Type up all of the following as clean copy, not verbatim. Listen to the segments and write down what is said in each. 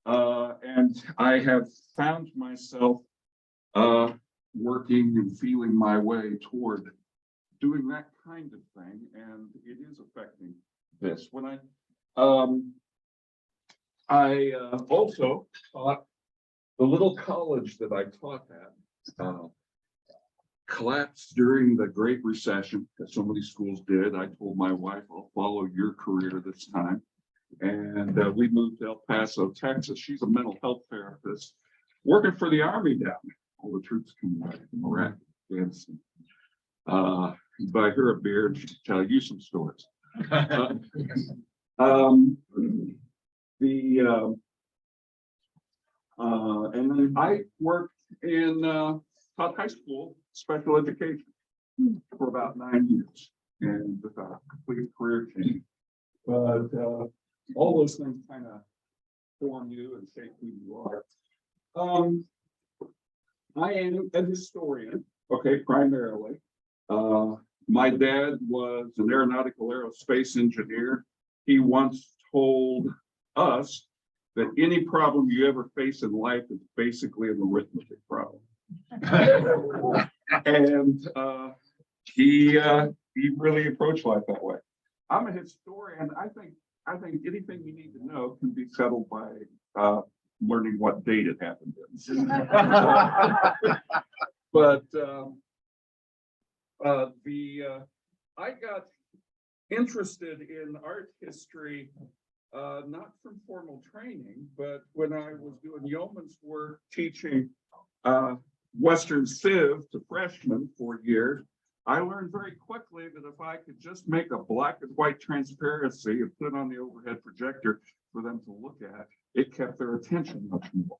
And I have found myself working and feeling my way toward doing that kind of thing, and it is affecting this. When I also taught the little college that I taught at. Collapsed during the Great Recession, as so many schools did. I told my wife, I'll follow your career this time. And we moved to El Paso, Texas. She's a mental health therapist working for the Army down there. All the troops coming back from Iraq, Afghanistan. Buy her a beer and she'll tell you some stories. And then I worked in taught high school special education for about 9 years, and with a complete career change. But all those things kind of form you and shape who you are. I am a historian, okay, primarily. My dad was an aeronautical aerospace engineer. He once told us that any problem you ever face in life is basically an arithmetic problem. And he really approached life that way. I'm a historian. I think anything you need to know can be settled by learning what date it happened in. But I got interested in art history not from formal training, but when I was doing yeoman's work teaching Western Civ to freshmen for years, I learned very quickly that if I could just make a black and white transparency and put it on the overhead projector for them to look at, it kept their attention much more.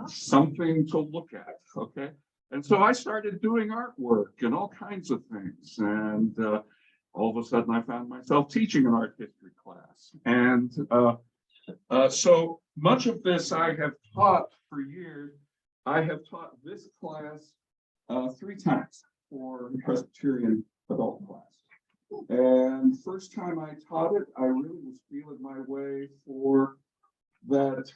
Something to look at, okay? And so I started doing artwork and all kinds of things. And all of a sudden I found myself teaching an art history class. And so much of this I have taught for years. I have taught this class 3 times for the Presbyterian adult class. And first time I taught it, I really was feeling my way for that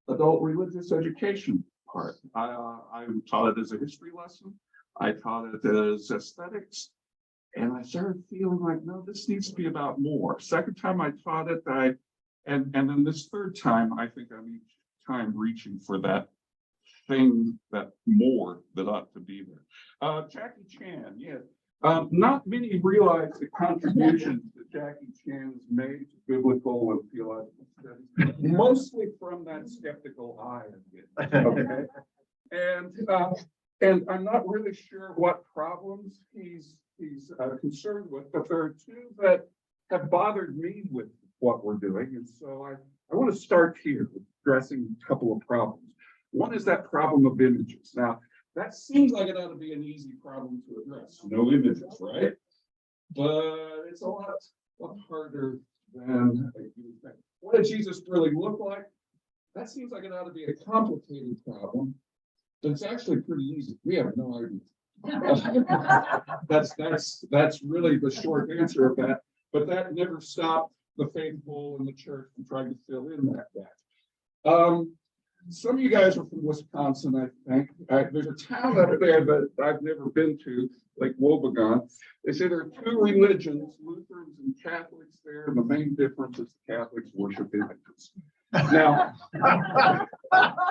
adult religious education part. I taught it as a history lesson. I taught it as aesthetics. And I started feeling like, no, this needs to be about more. Second time I taught it, and then this third time, I think I'm each time reaching for that thing, that more that ought to be there. Jackie Chan, yeah. Not many realize the contributions that Jackie Chan's made to biblical and theological studies, mostly from that skeptical eye. Okay, and I'm not really sure what problems he's concerned with, but there are 2 that have bothered me with what we're doing, and so I want to start here with addressing a couple of problems. One is that problem of images. Now, that seems like it ought to be an easy problem to address. No images, right? But it's a lot harder than you would think. What did Jesus really look like? That seems like it ought to be a complicated problem, but it's actually pretty easy. We have no idea. That's really the short answer of that. But that never stopped the faithful in the church from trying to fill in that gap. Some of you guys are from Wisconsin, I think. There's a town up there that I've never been to, like Wobegon. They say there are 2 religions, Lutherans and Catholics there, and the main difference is the Catholics worship images. Now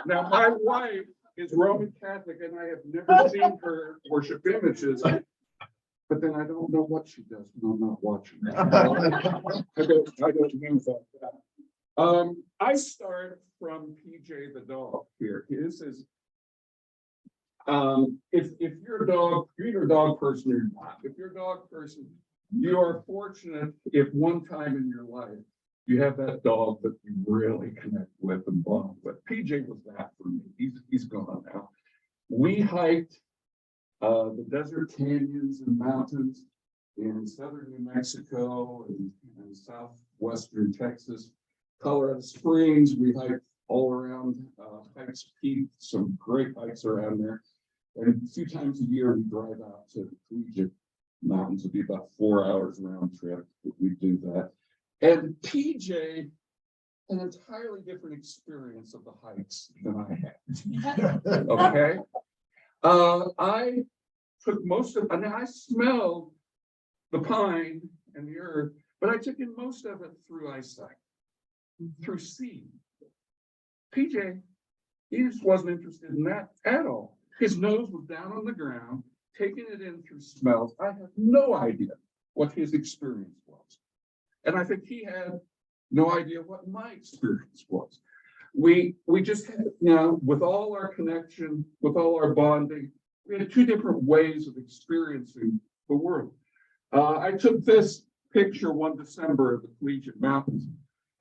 my wife is Roman Catholic, and I have never seen her worship images. But then I don't know what she does when I'm not watching. I don't know about that. I start from PJ the dog here. This is if you're a dog person or not. If you're a dog person, you are fortunate if one time in your life you have that dog that you really connect with and bond with. PJ was that for me. He's gone now. We hiked the desert canyons and mountains in southern New Mexico and southwestern Texas. Colorado Springs, we hiked all around Pikes Peak, some great hikes around there. And a few times a year, we drive out to the Collegiate Mountains. It'd be about 4 hours round trip. We do that. And PJ an entirely different experience of the heights than I had. Okay. I took most of, and I smelled the pine and the earth, but I took in most of it through eyesight, through seeing. PJ, he just wasn't interested in that at all. His nose was down on the ground, taking it in through smells. I have no idea what his experience was. And I think he had no idea what my experience was. We just had, you know, with all our connection, with all our bonding, we had two different ways of experiencing the world. I took this picture one December of the Collegiate Mountains.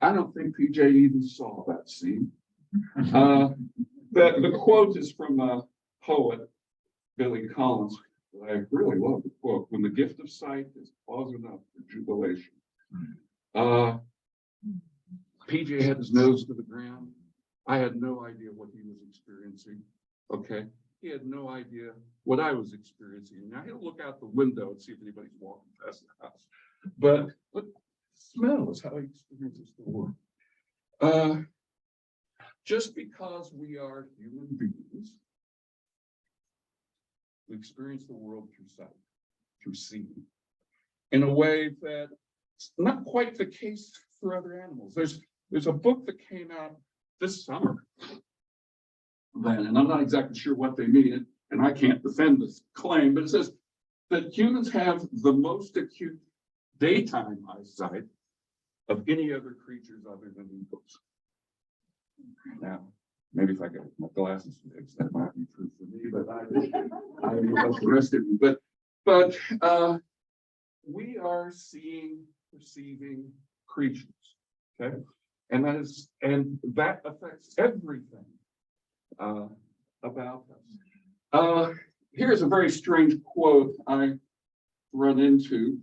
I don't think PJ even saw that scene. The quote is from a poet, Billy Collins. I really love the quote. When the gift of sight is cause enough for jubilation. PJ had his nose to the ground. I had no idea what he was experiencing. Okay. He had no idea what I was experiencing. Now he'll look out the window and see if anybody's walking past the house. But smell is how he experiences the world. Just because we are human beings, we experience the world through sight, through seeing, in a way that's not quite the case for other animals. There's a book that came out this summer, and I'm not exactly sure what they mean, and I can't defend this claim, but it says that humans have the most acute daytime eyesight of any other creatures other than eagles. Now, maybe if I get my glasses fixed, that might be true for me, but I don't know about the rest of you. But we are seeing, perceiving creatures, okay? And that affects everything about us. Here's a very strange quote I run into.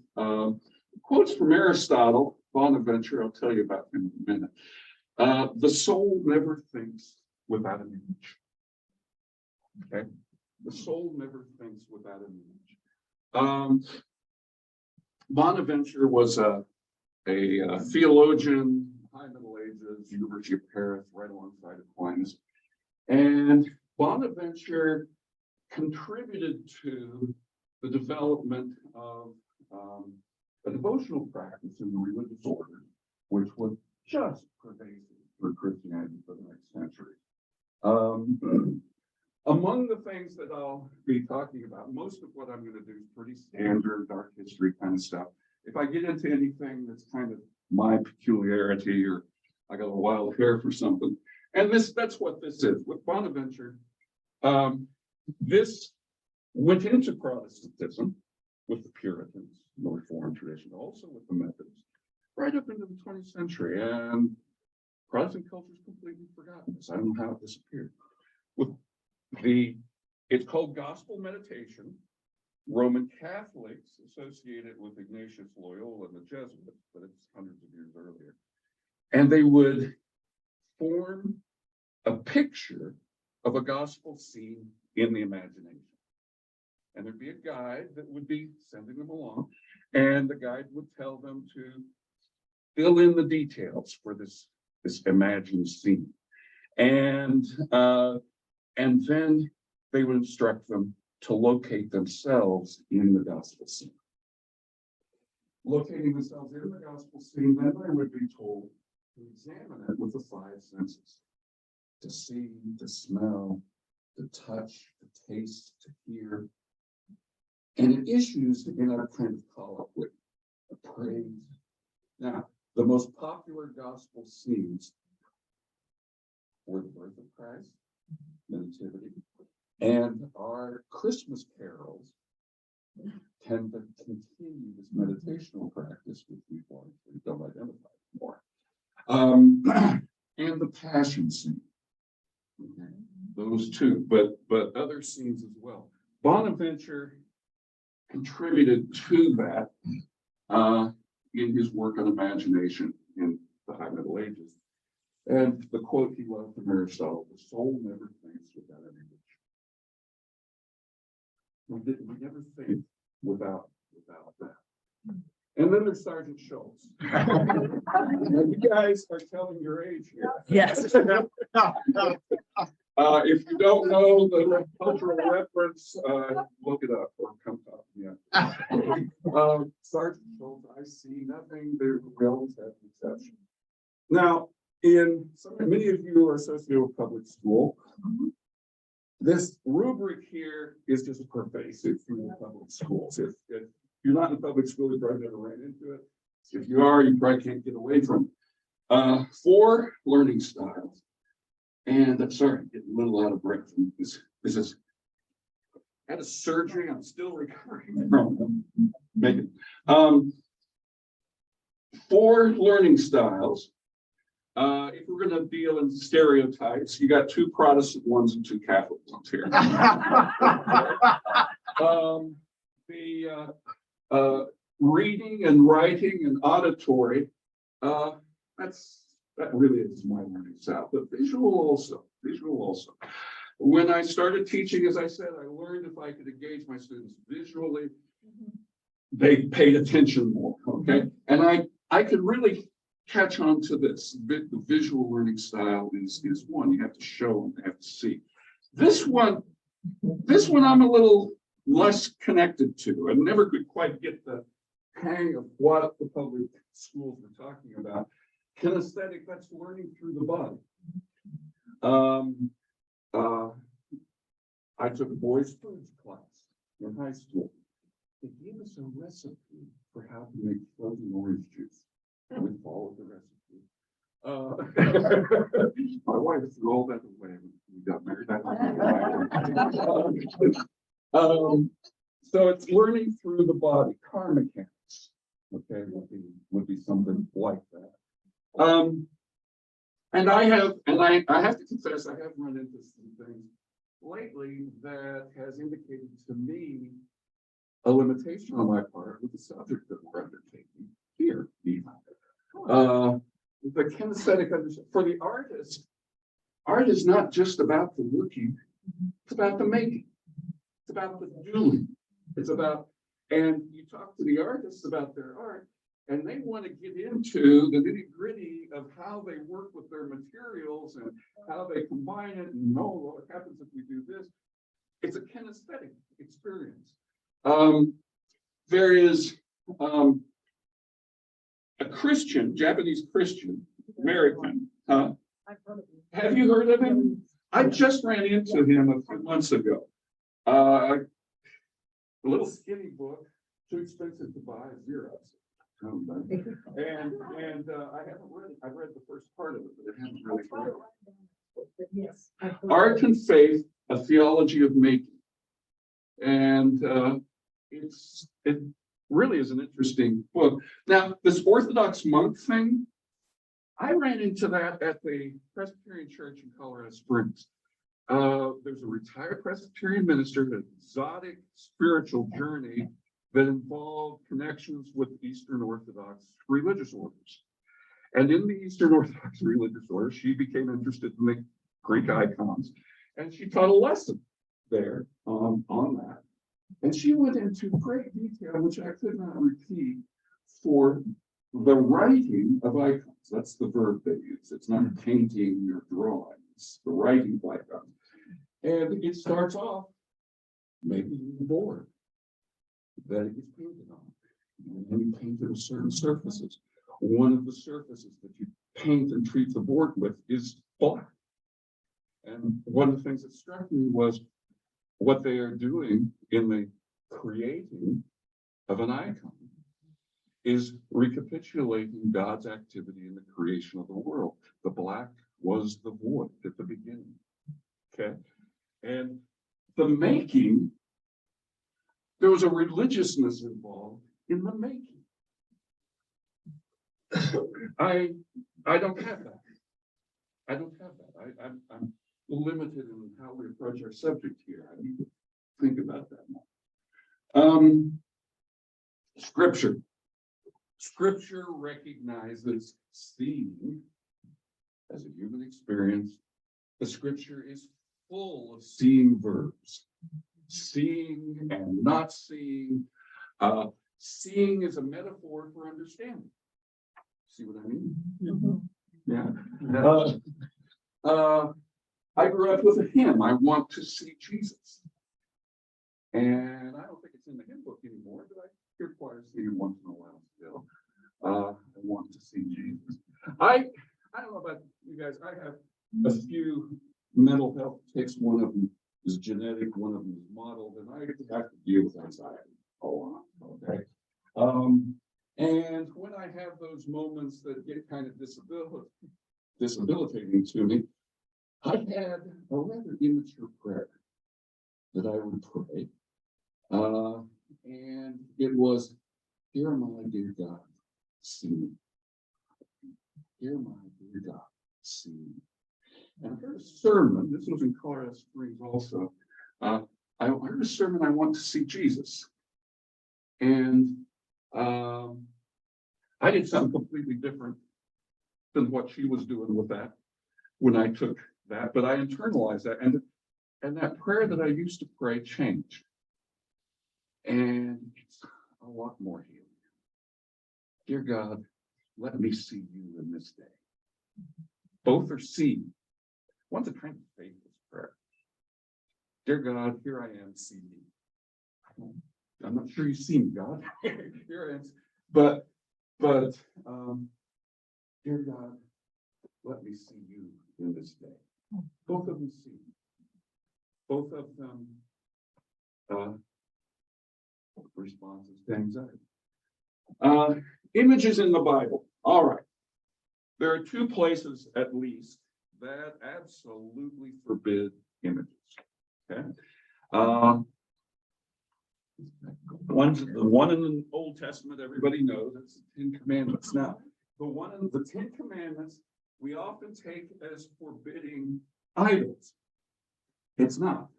Quotes from Aristotle, Bonaventure, I'll tell you about him in a minute. The soul never thinks without an image. Okay, the soul never thinks without an image. Bonaventure was a theologian, high Middle Ages, University of Paris, right alongside Aquinas, and Bonaventure contributed to the development of a devotional practice in the religious order, which was just pervasive for Christianity for the next century. Among the things that I'll be talking about, most of what I'm going to do is pretty standard art history kind of stuff. If I get into anything that's kind of my peculiarity, or I got a wild hair for something, and that's what this is. With Bonaventure, this went into Protestantism with the Puritans, the Reformed tradition, also with the Methodists, right up into the 20th century. And Protestant culture's completely forgotten this. I don't know how it disappeared. It's called gospel meditation. Roman Catholics associate it with Ignatius Loyola and the Jesuits, but it's hundreds of years earlier. And they would form a picture of a gospel scene in the imagination. And there'd be a guide that would be sending them along, and the guide would tell them to fill in the details for this imagined scene. And then they would instruct them to locate themselves in the gospel scene. Locating themselves in the gospel scene, then they would be told to examine it with the five senses: to see, to smell, to touch, to taste, to hear. And it issues in a kind of colloquy, a praise. Now, the most popular gospel scenes were the birth of Christ, the Nativity, and our Christmas carols tend to continue this meditational practice, which we don't identify anymore. And the Passion scene. Okay. Those two, but other scenes as well. Bonaventure contributed to that in his work on imagination in the High Middle Ages. And the quote he loved from Aristotle: "The soul never thinks without an image." We never think without that. And then there's Sergeant Schultz. Now, you guys are telling your age here. Yes. If you don't know the cultural reference, look it up or come talk to me. Sergeant Schultz, I see nothing. We always have an exception. Now, many of you are associated with public school. This rubric here is just pervasive through the public schools. If you're not in public school, you probably never ran into it. If you are, you probably can't get away from it. 4 learning styles. And I'm sorry, I'm getting a little out of breath. This is, I had a surgery. I'm still recovering from it. 4 learning styles. If we're going to deal in stereotypes, you got 2 Protestant ones and 2 Catholic ones here. Reading and writing and auditory, that really is my learning style, but visual also. When I started teaching, as I said, I learned if I could engage my students visually, they paid attention more, okay? And I could really catch on to this. The visual learning style is one. You have to show and have to see. This one I'm a little less connected to. I never could quite get the hang of what the public schools were talking about. Kinesthetic, that's learning through the body. I took a boys' foods class in high school. They gave us a recipe for how to make frozen orange juice. We followed the recipe. My wife threw all that away when we got married. So it's learning through the body. Car mechanics, okay, would be something like that. And I have to confess, I have run into some things lately that has indicated to me a limitation on my part with the subject that we're undertaking here. The kinesthetic understanding for the artist, art is not just about the looking, it's about the making, it's about the doing, it's about, and you talk to the artists about their art, and they want to get into the nitty-gritty of how they work with their materials and how they combine it and know what happens if we do this. It's a kinesthetic experience. There is a Christian, Japanese Christian, American. Have you heard of him? I just ran into him a few months ago. A little skinny book, too expensive to buy, Xerox. And I haven't read it. I've read the first part of it, but it hasn't really read it. Yes. Art and Faith, a Theology of Making. And it really is an interesting book. Now, this Orthodox monk thing, I ran into that at the Presbyterian Church in Colorado Springs. There's a retired Presbyterian minister, an exotic spiritual journey that involved connections with Eastern Orthodox religious orders. And in the Eastern Orthodox religious order, she became interested in the Greek icons, and she taught a lesson there on that. And she went into great detail, which I could not repeat, for the writing of icons. That's the verb they use. It's not painting or drawing, it's the writing of icons. And it starts off maybe the board that it gets painted on. And then you paint it with certain surfaces. One of the surfaces that you paint and treat the board with is black. And one of the things that struck me was what they are doing in the creating of an icon is recapitulating God's activity in the creation of the world. The black was the void at the beginning. Okay. And the making, there was a religiousness involved in the making. I don't have that. I don't have that. I'm limited in how we approach our subject here. I need to think about that more. Scripture. Scripture recognizes seeing as a human experience. The scripture is full of seeing verbs. Seeing and not seeing, seeing is a metaphor for understanding. See what I mean? Yeah. I grew up with a hymn, I want to see Jesus. And I don't think it's in the hymn book anymore, but I hear choirs sing once in a while still. I want to see Jesus. I don't know about you guys, I have a few mental health tics. One of them is genetic, one of them is modeled, and I have to deal with anxiety a lot. Okay. And when I have those moments that get kind of disabilitating to me, I had a rather immature prayer that I would pray. And it was, "Hear my dear God, see me. Hear my dear God, see me." And I heard a sermon, this was in Colorado Springs also. I heard a sermon, "I want to see Jesus." And I did something completely different than what she was doing with that when I took that, but I internalized that. And that prayer that I used to pray changed. And it's a lot more healing. Dear God, let me see you in this day. Both are seeing. One's a kind of faithless prayer. Dear God, here I am, see me. I'm not sure you see me, God. Here I am. But dear God, let me see you in this day. Both of them see. Both of them responses to anxiety. Images in the Bible. All right. There are two places at least that absolutely forbid images. Okay. The one in the Old Testament, everybody knows, it's the Ten Commandments. Now, the one in the Ten Commandments, we often take as forbidding idols. It's not.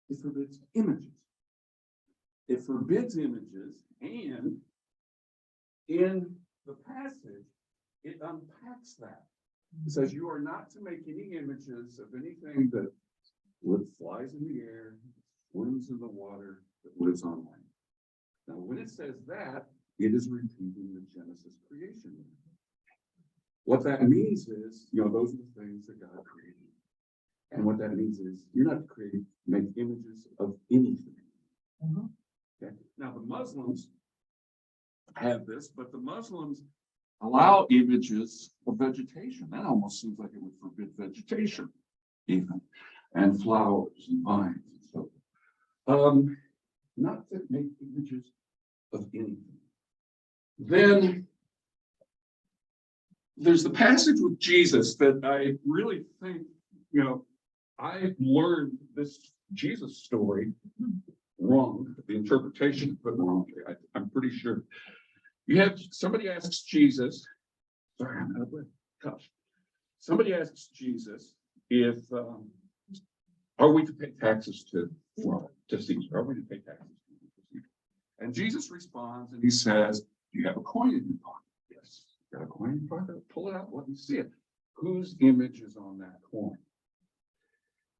It forbids images. It forbids images, and in the passage, it unpacks that. It says you are not to make any images of anything that flies in the air, swims in the water, that lives on land. Now, when it says that, it is repeating the Genesis creation. What that means is, those are the things that God created. And what that means is you're not to make images of anything. Okay. Now, the Muslims have this, but the Muslims allow images of vegetation. That almost seems like it would forbid vegetation, even, and flowers and vines and so forth. Not to make images of anything. Then there's the passage with Jesus that I really think, I learned this Jesus story wrong, the interpretation, but wrong. I'm pretty sure. You have somebody asks Jesus, sorry, I'm out of breath. Gosh. Somebody asks Jesus if are we to pay taxes to Caesar? Are we to pay taxes to Caesar? And Jesus responds and he says, "Do you have a coin in your pocket?" "Yes." "Got a coin in your pocket?" "Pull it out, let me see it." "Whose image is on that coin?"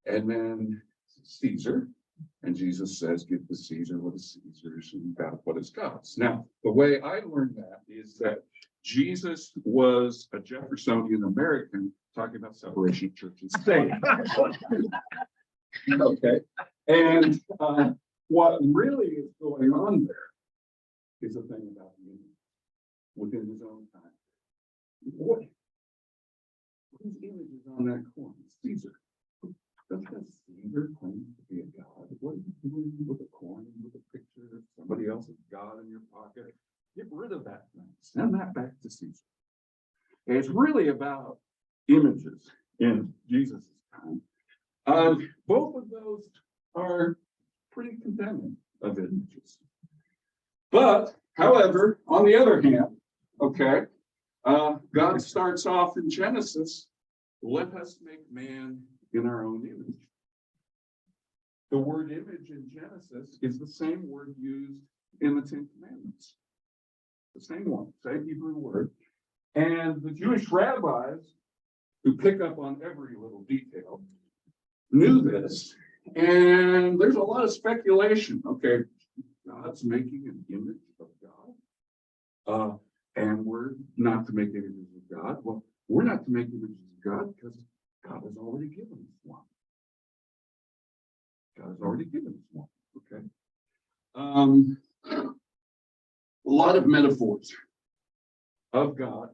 And then Caesar. And Jesus says, "Give to Caesar what is Caesar's and God what is God's." Now, the way I learned that is that Jesus was a Jeffersonian American talking about separation of church and state. Okay. And what really is going on there is a thing about the image within his own time. Whose image is on that coin? Caesar. Doesn't Caesar claim to be a god? What are you doing with a coin, with a picture of somebody else's god in your pocket? Get rid of that thing. Send that back to Caesar. And it's really about images in Jesus' time. Both of those are pretty condemning of images. But, however, on the other hand, okay, God starts off in Genesis, "Let us make man in our own image." The word image in Genesis is the same word used in the Ten Commandments. The same one, same Hebrew word. And the Jewish rabbis, who pick up on every little detail, knew this. And there's a lot of speculation. Okay, God's making an image of God. And we're not to make images of God. Well, we're not to make images of God because God has already given us one. God has already given us one. Okay. A lot of metaphors of God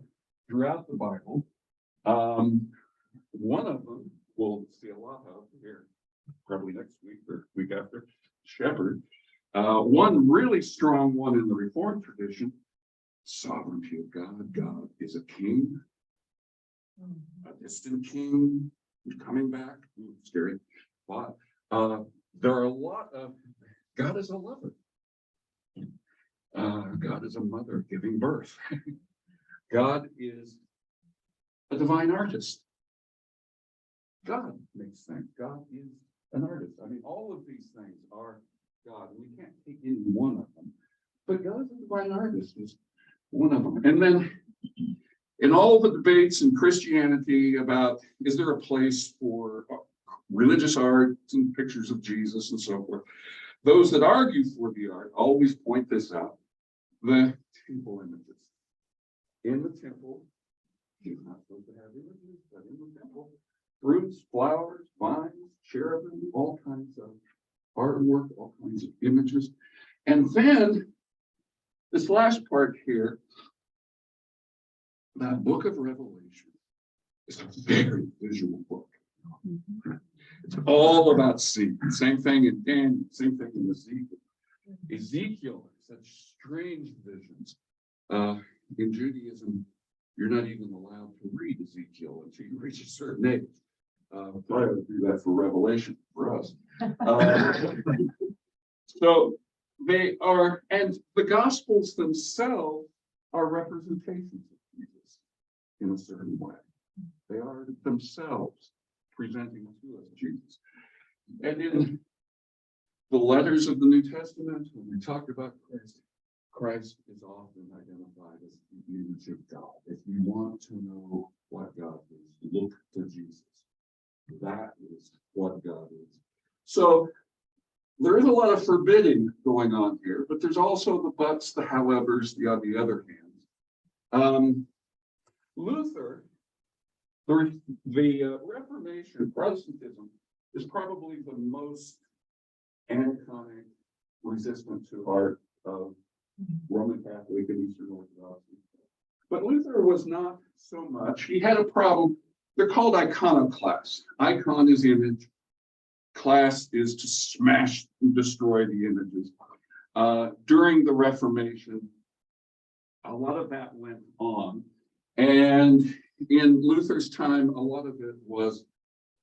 throughout the Bible. One of them we'll see a lot of here, probably next week or week after, shepherd. One really strong one in the Reformed tradition, sovereignty of God. God is a king, a distant king who's coming back. Scary. But there are a lot of, God is a lover. God is a mother giving birth. God is a divine artist. God makes things. God is an artist. I mean, all of these things are God. We can't take any one of them. But God is a divine artist is one of them. And then in all the debates in Christianity about is there a place for religious art and pictures of Jesus and so forth, those that argue for the art always point this out. The temple images. In the temple, you're not supposed to have images, but in the temple, fruits, flowers, vines, cherubim, all kinds of artwork, all kinds of images. And then this last part here, that book of Revelation is a very visual book. It's all about seeing. Same thing in Daniel, same thing in Ezekiel. Ezekiel has such strange visions. In Judaism, you're not even allowed to read Ezekiel until you reach a certain age. Probably ought to do that for Revelation for us. So they are, and the Gospels themselves are representations of Jesus in a certain way. They are themselves presenting to us Jesus. And in the letters of the New Testament, when we talk about Christ, Christ is often identified as the image of God. If you want to know what God is, look to Jesus. That is what God is. So there is a lot of forbidding going on here, but there's also the buts, the howevers, on the other hand. Luther, the Reformation, Protestantism, is probably the most aniconic, resistant to art of Roman Catholic and Eastern Orthodoxy. But Luther was not so much. He had a problem. They're called iconoclasts. Icon is image. Class is to smash and destroy the images. During the Reformation, a lot of that went on. And in Luther's time, a lot of it was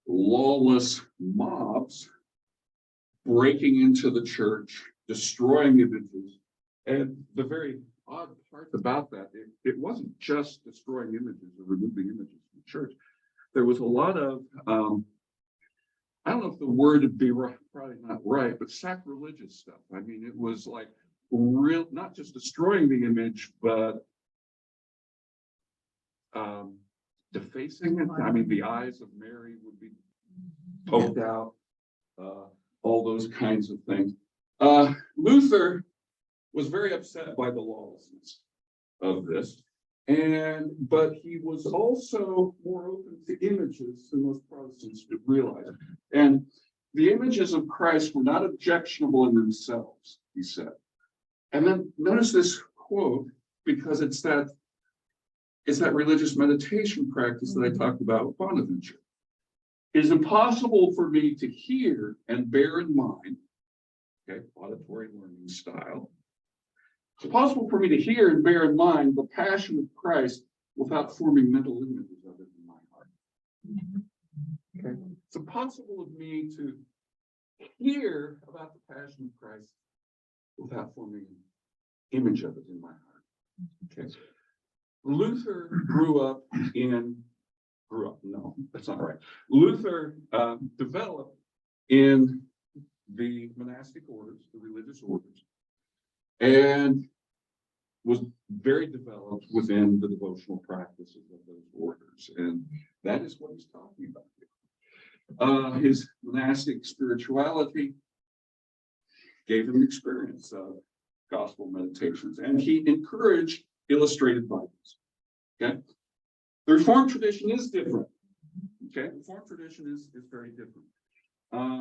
lawless mobs breaking into the church, destroying images. And the very odd part about that, it wasn't just destroying images or removing images from the church. There was a lot of, I don't know if the word would be right, probably not right, but sacrilegious stuff. I mean, it was like real, not just destroying the image, but defacing it. I mean, the eyes of Mary would be poked out, all those kinds of things. Luther was very upset by the lawlessness of this, but he was also more open to images than most Protestants would realize. And the images of Christ were not objectionable in themselves, he said. And then notice this quote, because it's that religious meditation practice that I talked about with Bonaventure. It is impossible for me to hear and bear in mind, okay, auditory learning style. It's impossible for me to hear and bear in mind the passion of Christ without forming mental images of it in my heart. Okay. It's impossible of me to hear about the passion of Christ without forming an image of it in my heart. Okay. Luther no, that's not right. Luther developed in the monastic orders, the religious orders, and was very developed within the devotional practices of those orders. And that is what he's talking about here. His monastic spirituality gave him experience of gospel meditations, and he encouraged illustrated Bibles. Okay. The Reformed tradition is different. Okay. The Reformed tradition is very different.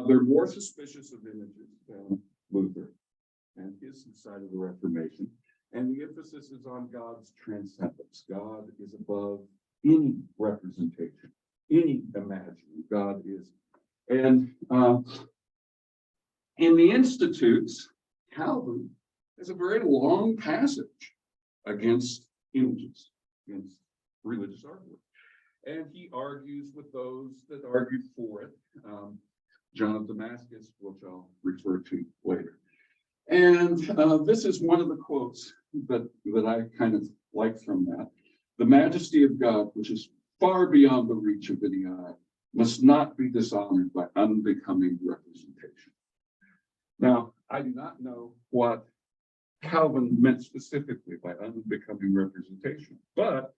They're more suspicious of images than Luther and his side of the Reformation. And the emphasis is on God's transcendence. God is above any representation, any imagining. God is. And in the Institutes, Calvin has a very long passage against images, against religious artwork. And he argues with those that argued for it. John of Damascus, which I'll refer to later. And this is one of the quotes that I kind of like from that. The majesty of God, which is far beyond the reach of any eye, must not be dishonored by unbecoming representation. Now, I do not know what Calvin meant specifically by unbecoming representation, but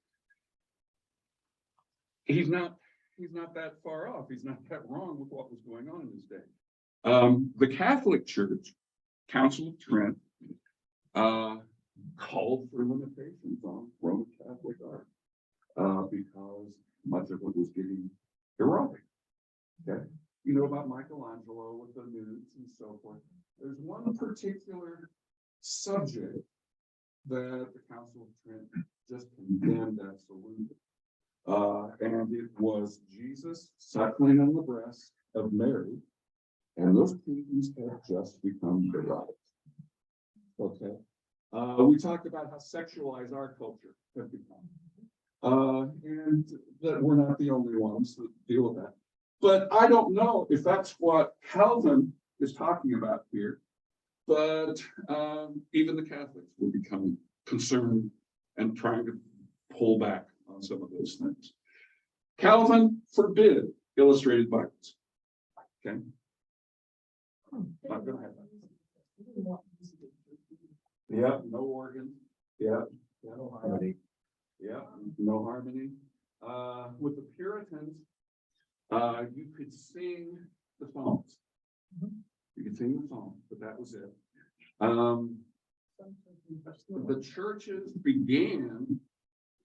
he's not that far off. He's not that wrong with what was going on in his day. The Catholic Church, Council of Trent, called for limitations on Roman Catholic art because much of it was getting erotic. Okay, you know about Michelangelo with the nudes and so forth. There's one particular subject that the Council of Trent just condemned absolutely. And it was Jesus suckling on the breast of Mary, and those paintings had just become erotic. Okay. We talked about how sexualized our culture has become. And that we're not the only ones that deal with that. But I don't know if that's what Calvin is talking about here. But even the Catholics were becoming concerned and trying to pull back on some of those things. Calvin forbid illustrated Bibles. Okay. Not gonna have that. Yeah, no organ. Yeah, no harmony. Yeah, no harmony. With the Puritans, you could sing the Psalms. You could sing the Psalms, but that was it. The churches began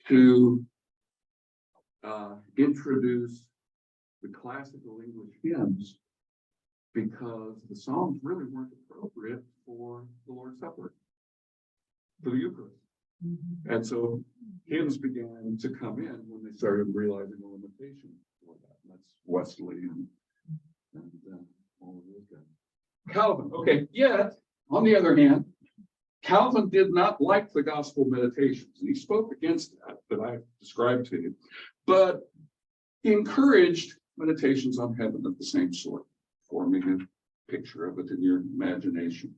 to introduce the classical English hymns because the Psalms really weren't appropriate for the Lord's Supper, for the Eucharist. And so hymns began to come in when they started realizing the limitation for that. And that's Wesley and all of those guys. Calvin, okay, yet, on the other hand, Calvin did not like the gospel meditations, and he spoke against that I described to you. But he encouraged meditations on heaven of the same sort, forming a picture of it in your imagination,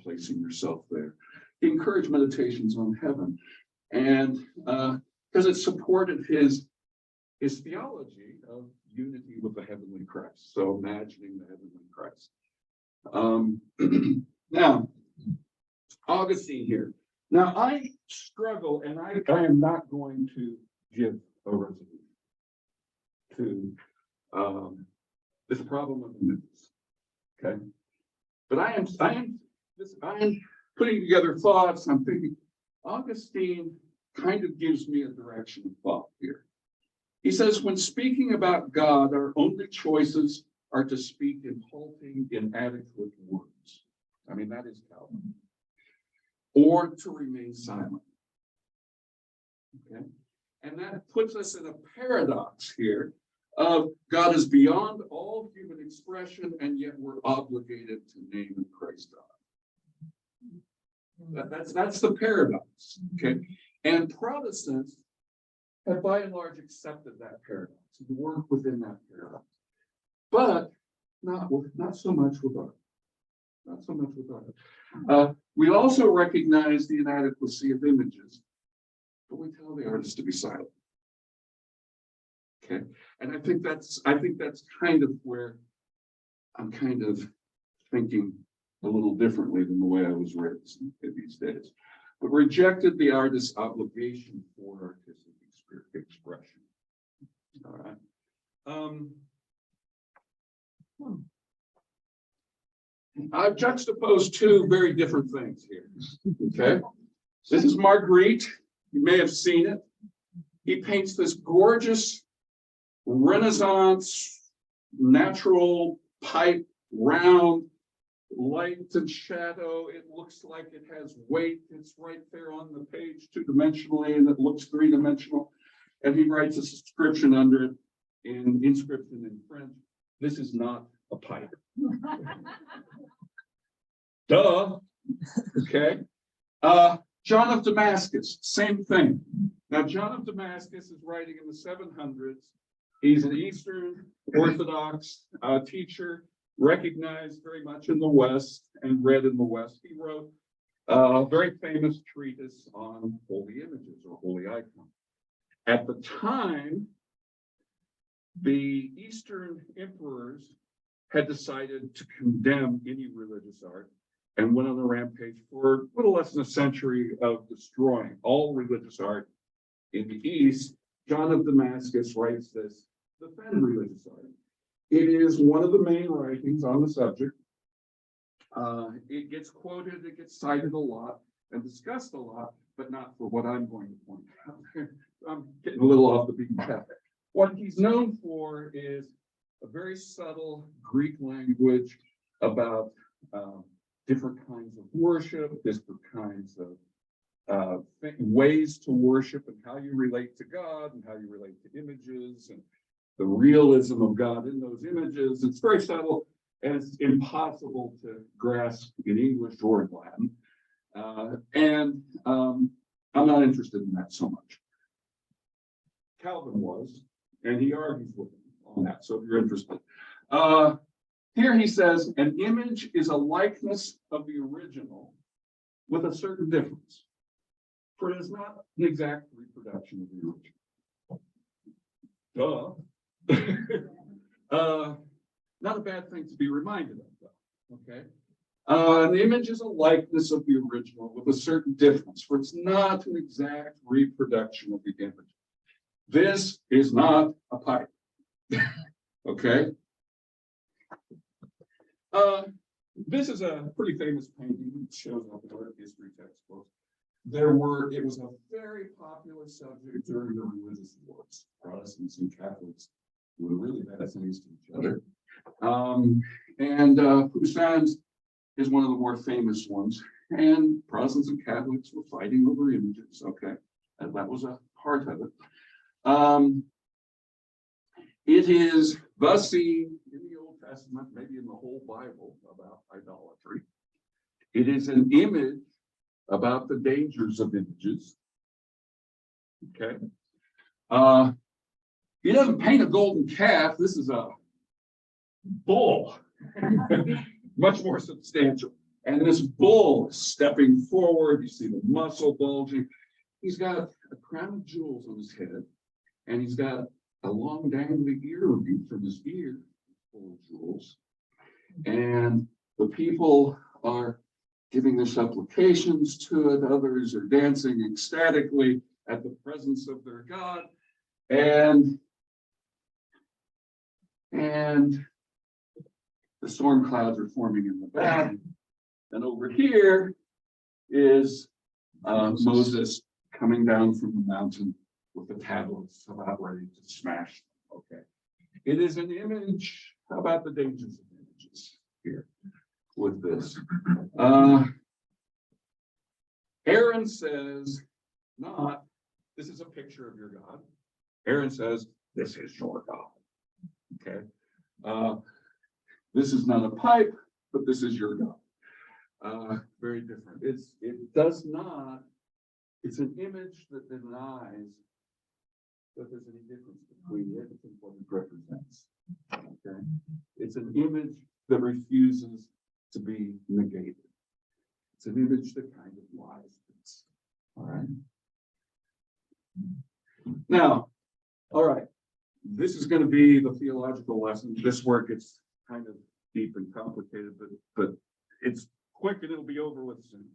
placing yourself there. He encouraged meditations on heaven, and because it supported his theology of unity with the heavenly Christ. So imagining the heavenly Christ. Now, Augustine here. Now, I struggle, and I am not going to give a resolution to this problem of images. Okay, but I am putting together thoughts. I'm thinking Augustine kind of gives me a direction of thought here. He says, when speaking about God, our only choices are to speak in halting, inadequate words. I mean, that is Calvin. Or to remain silent. Okay? And that puts us in a paradox here of God is beyond all human expression, and yet we're obligated to name and praise God. That's the paradox. Okay? And Protestants have by and large accepted that paradox and work within that paradox. But not so much with art. Not so much with art. We also recognize the inadequacy of images, but we tell the artist to be silent. Okay, and I think that's kind of where I'm kind of thinking a little differently than the way I was raised these days. But rejected the artist's obligation for artistic expression. All right. I've juxtaposed two very different things here. Okay. This is Marguerite. You may have seen it. He paints this gorgeous Renaissance natural pipe, round, light and shadow. It looks like it has weight. It's right there on the page two-dimensionally, and it looks three-dimensional. And he writes a inscription under it inscription in French. This is not a pipe. Duh. Okay. John of Damascus, same thing. Now, John of Damascus is writing in the 700s. He's an Eastern Orthodox teacher, recognized very much in the West and read in the West. He wrote a very famous treatise on holy images or holy icons. At the time, the Eastern emperors had decided to condemn any religious art and went on a rampage for a little less than a century of destroying all religious art in the East. John of Damascus writes this, defend religious art. It is one of the main writings on the subject. It gets quoted, it gets cited a lot and discussed a lot, but not for what I'm going to point out. I'm getting a little off the beaten path. What he's known for is a very subtle Greek language about different kinds of worship, different kinds of ways to worship and how you relate to God and how you relate to images and the realism of God in those images. It's very subtle and it's impossible to grasp in English or in Latin. I'm not interested in that so much. Calvin was, and he argues with him on that, so if you're interested. Here he says, an image is a likeness of the original with a certain difference, for it is not an exact reproduction of the original. Duh. Not a bad thing to be reminded of, though, okay? An image is a likeness of the original with a certain difference, for it's not an exact reproduction of the image. This is not a pipe, okay? This is a pretty famous painting. It shows up in art history textbooks. It was a very popular subject during the religious wars. Protestants and Catholics were really bad things to each other. Poussin's is one of the more famous ones. And Protestants and Catholics were fighting over images. Okay, and that was a part of it. It is thus seen in the Old Testament, maybe in the whole Bible, about idolatry. It is an image about the dangers of images. Okay. He doesn't paint a golden calf. This is a bull, much more substantial. And this bull is stepping forward. You see the muscle bulging. He's got a crown of jewels on his head, and he's got a long dangling earring from his ear full of jewels. And the people are giving their supplications to it. Others are dancing ecstatically at the presence of their God. And the storm clouds are forming in the back. And over here is Moses coming down from the mountain with the tablets about ready to smash. Okay. It is an image. How about the dangers of images here with this? Aaron says, not, this is a picture of your God. Aaron says, this is your God. Okay. This is not a pipe, but this is your God. Very different. It's an image that denies that there's any difference between it and what it represents. Okay. It's an image that refuses to be negated. It's an image that kind of lies. All right. Now, all right. This is going to be the theological lesson. This work gets kind of deep and complicated, but it's quick and it'll be over with soon.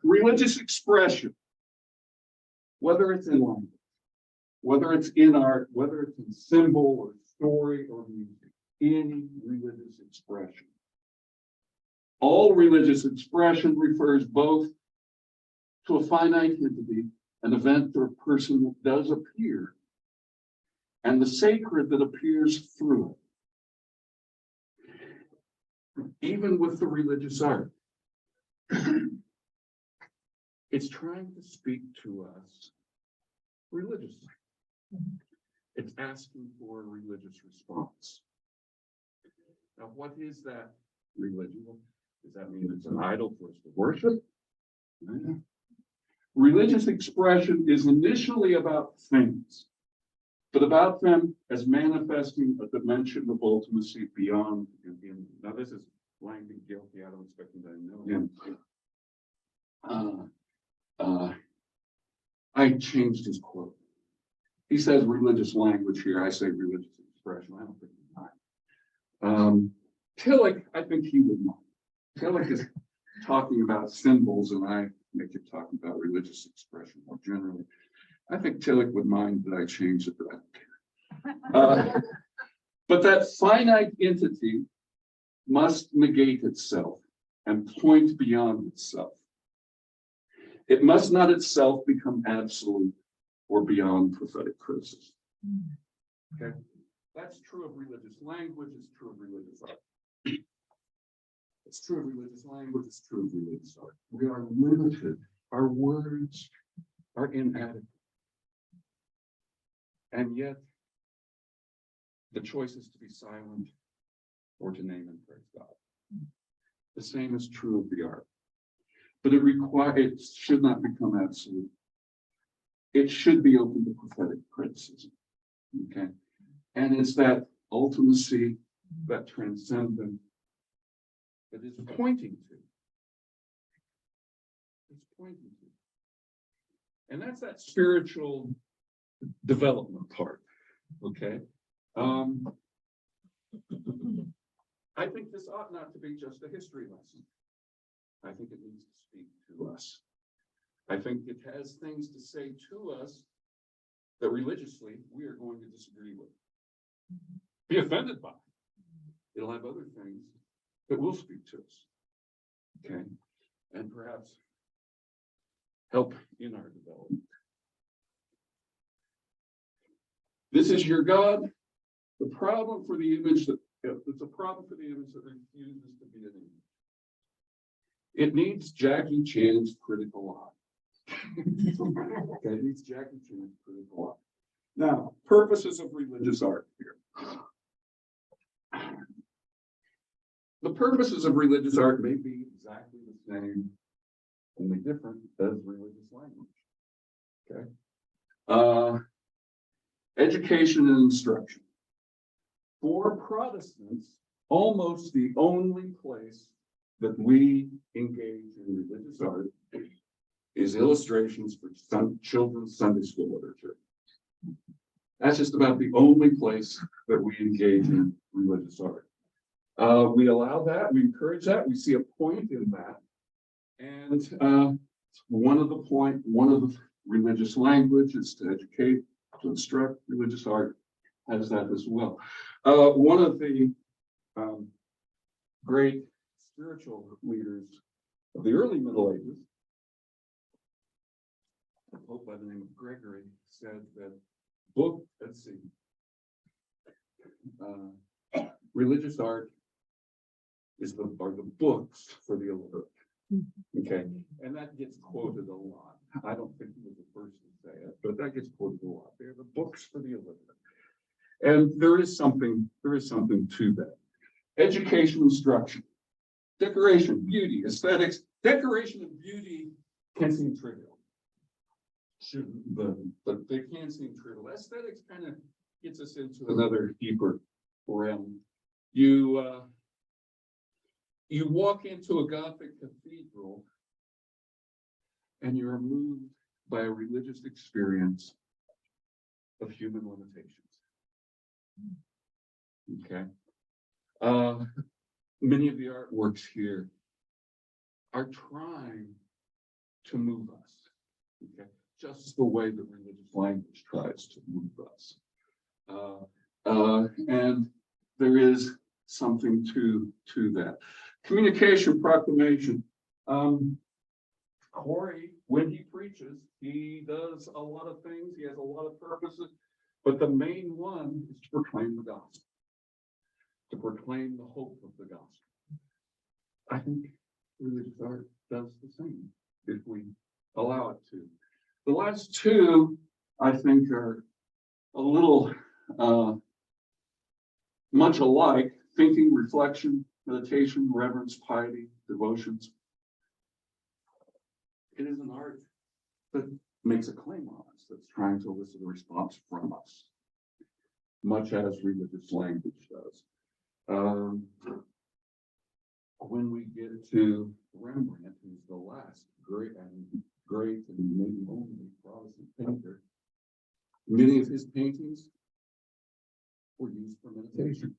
Religious expression, whether it's in language, whether it's in art, whether it's in symbol or story or music, any religious expression All religious expression refers both to a finite entity, an event or person that does appear, and the sacred that appears through it. Even with the religious art, it's trying to speak to us religiously. It's asking for a religious response. Now, what is that religion? Does that mean it's an idol for us to worship? Yeah. Religious expression is initially about things, but about them as manifesting a dimension of ultimacy beyond him. Now, this is Langdon guilty. I don't expect him to know him. I changed his quote. He says religious language here. I say religious expression. I don't think he's right. Tillich, I think he would know. Tillich is talking about symbols, and I make it talking about religious expression more generally. I think Tillich would mind that I changed it, but I don't care. But that finite entity must negate itself and point beyond itself. It must not itself become absolute or beyond prophetic criticism. Okay, that's true of religious language. It's true of religious art. It's true of religious language. It's true of religious art. We are limited. Our words are inadequate, and yet the choice is to be silent or to name and praise God. The same is true of the art. But it should not become absolute. It should be open to prophetic criticism. Okay. And it's that ultimacy, that transcendent, that is pointing to. It's pointing to. And that's that spiritual development part. Okay. I think this ought not to be just a history lesson. I think it needs to speak to us. I think it has things to say to us that religiously we are going to disagree with, be offended by. It'll have other things that will speak to us. Okay. And perhaps help in our development. This is your God. The problem for the image that it's a problem for the image that refuses to be an image. It needs Jackie Chan's critical eye. Okay, it needs Jackie Chan's critical eye. Now, purposes of religious art here. The purposes of religious art may be exactly the same, only different as religious language. Okay. Education and instruction. For Protestants, almost the only place that we engage in religious art is illustrations for children's Sunday school literature. That's just about the only place that we engage in religious art. We allow that, we encourage that, we see a point in that. And one of the religious language is to educate, to instruct. Religious art has that as well. One of the great spiritual leaders of the early Middle Ages, a pope by the name of Gregory, said that religious art are the books for the illiterate. Okay, and that gets quoted a lot. I don't think he was the first to say it, but that gets quoted a lot. They're the books for the illiterate, and there is something to that. Education, instruction, decoration, beauty, aesthetics. Decoration and beauty can seem trivial, but they can seem trivial. Aesthetics kind of gets us into another deeper realm. You walk into a Gothic cathedral and you're moved by a religious experience of human limitations. Okay. Many of the artworks here are trying to move us. Okay. Just the way that religious language tries to move us. And there is something to that. Communication proclamation. Corey, when he preaches, he does a lot of things. He has a lot of purposes, but the main one is to proclaim the gospel, to proclaim the hope of the gospel. I think religious art does the same if we allow it to. The last two, I think, are a little much alike: thinking, reflection, meditation, reverence, piety, devotions. It is an art that makes a claim on us, that's trying to elicit a response from us, much as religious language does. When we get to Rembrandt, who's the last great and maybe only Protestant painter, many of his paintings were used for meditation.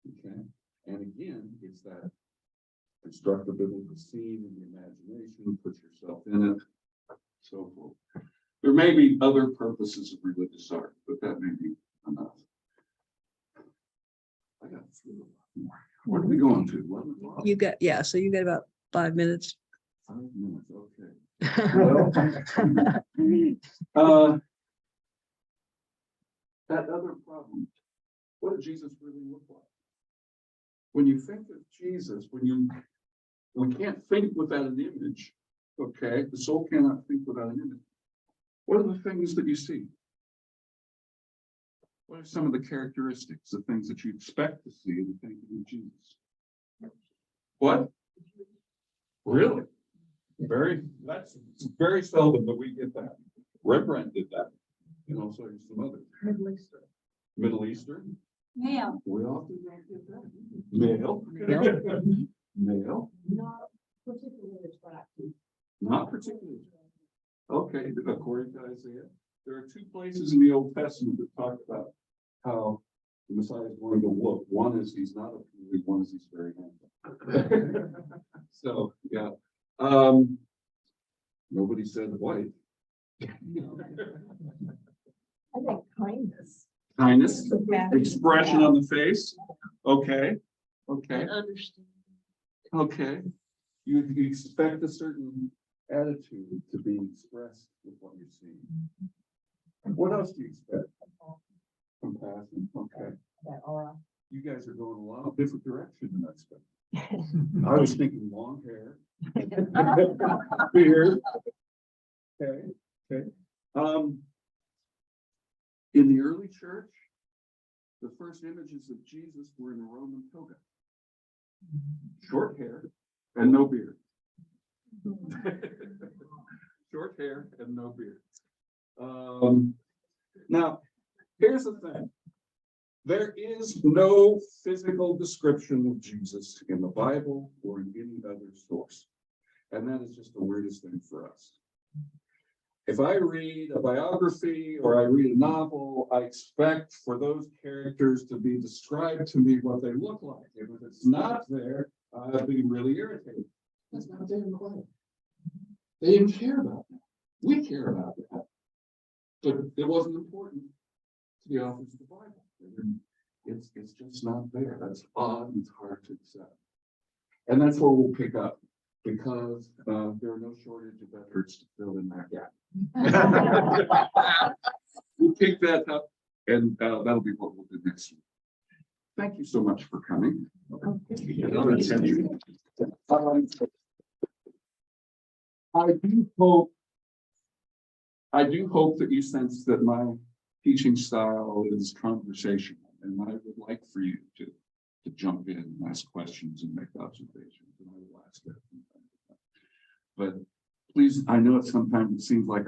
Okay, and again, it's that construct a biblical scene in the imagination, put yourself in it, so forth. There may be other purposes of religious art, but that may be enough. I got through a lot more. What are we going to? 11 o'clock? You got, yeah, so you got about 5 minutes. 5 minutes, okay. Well, that other problem, what did Jesus really look like? When you think of Jesus, we can't think without an image, okay? The soul cannot think without an image. What are the things that you see? What are some of the characteristics, the things that you expect to see in thinking of Jesus? What? Really? That's very seldom that we get that. Rembrandt did that. And also some others. Middle Eastern. Middle Eastern. Male. We often don't get that. Male. Male. Not particularly attractive. Not particularly. Okay, according to Isaiah, there are 2 places in the Old Testament that talk about how the Messiah is going to look. One is he's not a, one is he's very handsome. So, yeah. Nobody said white. I think kindness. Kindness, Yeah. expression on the face. Okay, okay, And understand. okay. You expect a certain attitude to be expressed with what you're seeing. What else do you expect? Compassion, okay. That aura. You guys are going a lot of different direction than I expected. I was thinking long hair. Beard. Okay, okay. In the early church, the first images of Jesus were in a Roman toga. Short hair and no beard. Short hair and no beard. Now, here's the thing. There is no physical description of Jesus in the Bible or in any other source. And that is just the weirdest thing for us. If I read a biography or I read a novel, I expect for those characters to be described to me what they look like. If it's not there, I'll be really irritated. That's not there in the Bible. They didn't care about that. We care about that. But it wasn't important to the authors of the Bible. It's just not there. That's odd and it's hard to accept. And that's where we'll pick up, because there are no shortage of efforts to fill in that gap. We'll pick that up, and that'll be what we'll do next week. Thank you so much for coming. I do hope that you sense that my teaching style is conversational, and I would like for you to jump in and ask questions and make observations, and I will ask that from time to time. But please, I know sometimes it seems like